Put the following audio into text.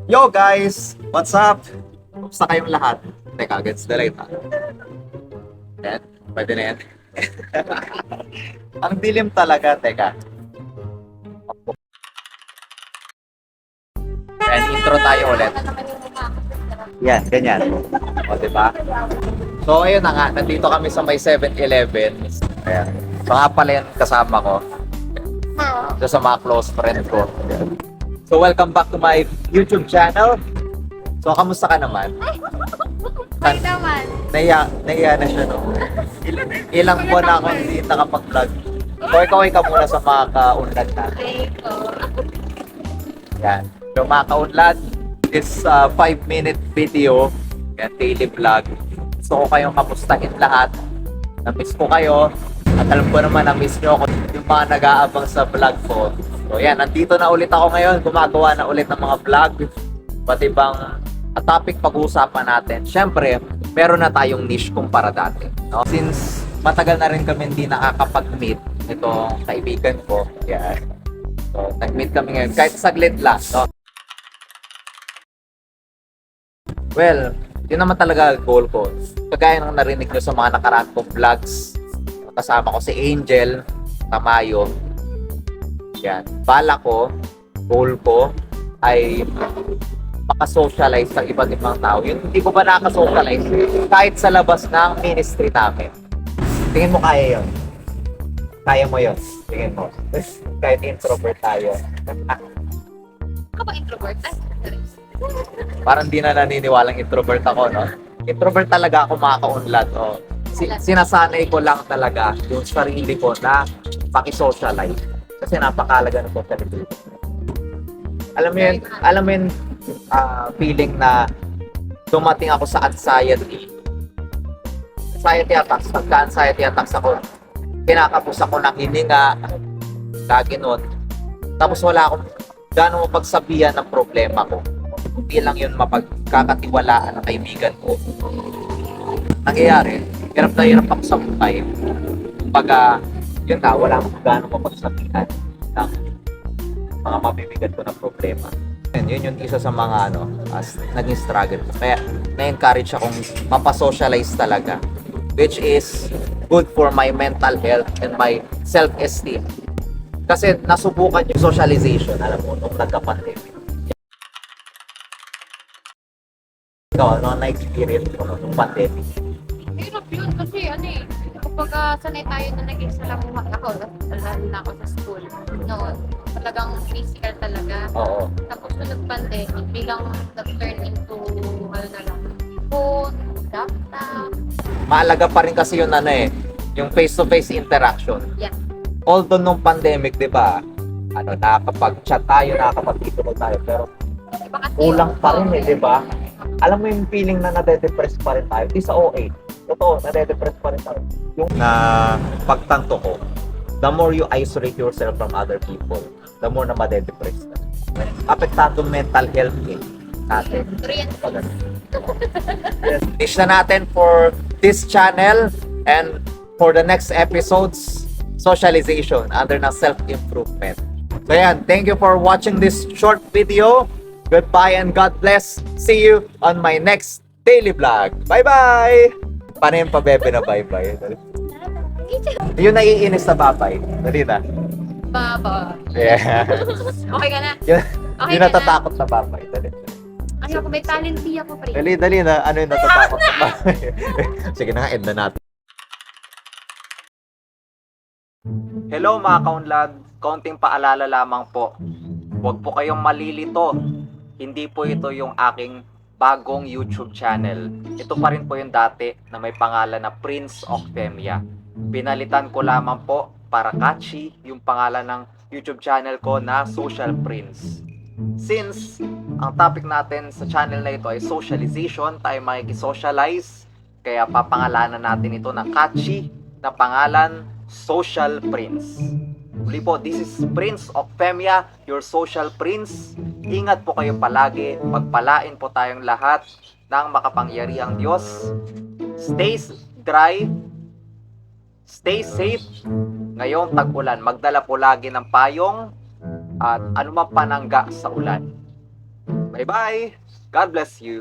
Yo guys! What's up? Kumusta kayong lahat? Teka, against the light ha. Yan, pwede na yan. Ang dilim talaga, teka. Yan, intro tayo ulit. Yan, ganyan. O, diba? So, ayun na nga, nandito kami sa may 7-Eleven. Ayan. So, nga pala yung kasama ko. So, sa mga close friend ko. Ayan. So, welcome back to my YouTube channel. So, kamusta ka naman? Ay naman. Naiya na siya, no? Ilang buwan na ako hindi nakapag-vlog. So, ikaw ka muna sa mga kaunlad natin. Ay ko. Yan. So, mga kaunlad, this 5-minute video, yan, daily vlog. Gusto ko kayong kamustahin lahat. Na-miss ko kayo. At alam ko naman, na-miss nyo ako yung mga nag-aabang sa vlog ko. So, yan. Nandito na ulit ako ngayon. Gumagawa na ulit ng mga vlog. Ba't ibang topic pag-uusapan natin. Siyempre, meron na tayong niche kumpara dati. No? Since matagal na rin kami hindi nakakapag-meet itong kaibigan ko. Yan. So, nag-meet kami ngayon. Kahit saglit lang. No? Well, yun naman talaga goal ko. Kagaya ng narinig nyo sa mga nakaraan kong vlogs, kasama ko si Angel Tamayo. Yan. Bala ko, goal ko, ay makasocialize sa iba't ibang tao. Yung hindi ko ba nakasocialize kahit sa labas ng ministry namin. Tingin mo kaya yun? Kaya mo yun? Tingin mo. Kahit introvert tayo. Ako ba introvert? Parang di na naniniwalang introvert ako, no? Introvert talaga ako, mga kaunlad, no? Sinasanay ko lang talaga yung sarili ko na pakisocialize. Kasi napakalaga ng socialization. Alam mo yun, feeling na dumating ako sa anxiety attacks. Pagka-anxiety attacks ako, kinakapos ako ng hininga, lagi nun. Tapos wala akong gano'ng mapagsabihan ng problema ko. Hindi lang yun mapagkakatiwalaan ng kaibigan ko. Nangyayari, hirap na hirap ako sa buhay. Kumbaga, yun nga, wala akong gano'ng mapagsabihan ng mga mabibigat ko na problema. Yun yung isa sa mga naging struggle ko. Kaya na-encourage akong mapasocialize talaga, which is good for my mental health and my self-esteem. Kasi nasubukan yung socialization, alam mo, nung nagka-pandemic. Ikaw, ano na-experience mo nung pandemic? Hirap yun kasi kapag sanay tayo na naging salamuha ako, lalo na ako sa school. Noon, talagang physical talaga. Oo. Tapos nung nag-pandemic, bilang nag-turn into, na lang, phone, laptop. Mahalaga pa rin kasi yun yung face-to-face interaction. Yeah. Although nung pandemic, di ba, nakakapag-chat tayo, nakakapag-video tayo, pero Iba kasi kulang yung- pa rin di ba? Alam mo yung feeling na nade-depress pa rin tayo. Di sa OA. Totoo, nade-depress pa rin tayo. Yung pagtanto ko, the more you isolate yourself from other people, the more na made-depress ka. Apektado mental health natin. Korean. Niche na natin for this channel and for the next episodes, socialization under na self-improvement. So yan, thank you for watching this short video. Goodbye and God bless. See you on my next daily vlog. Bye-bye! Paano yung pabebe na bye-bye? Yung naiinis na bye-bye. Dali na. Baba. Yeah. Okay ka na? Yung, Okay yung ka na? natatakot na bye-bye. Dali. Ako, may talent di ako, pre. Dali na. Ano yung natatakot na bye-bye? Sige na nga, end na natin. Hello mga kaunlad, kaunting paalala lamang po. Huwag po kayong malilito. Hindi po ito yung aking bagong YouTube channel. Ito pa rin po yung dati na may pangalan na Prince of Femia. Pinalitan ko lamang po para catchy yung pangalan ng YouTube channel ko na Social Prince. Since ang topic natin sa channel na ito ay socialization, tayo makikisocialize, kaya papangalanan natin ito ng catchy na pangalan, Social Prince. Muli po, this is Prince of Femia, your social prince. Ingat po kayo palagi, magpalain po tayong lahat ng makapangyarihang Diyos. Stay dry, stay safe. Ngayong tag-ulan, magdala po lagi ng payong at anumang panangga sa ulan. Bye-bye! God bless you!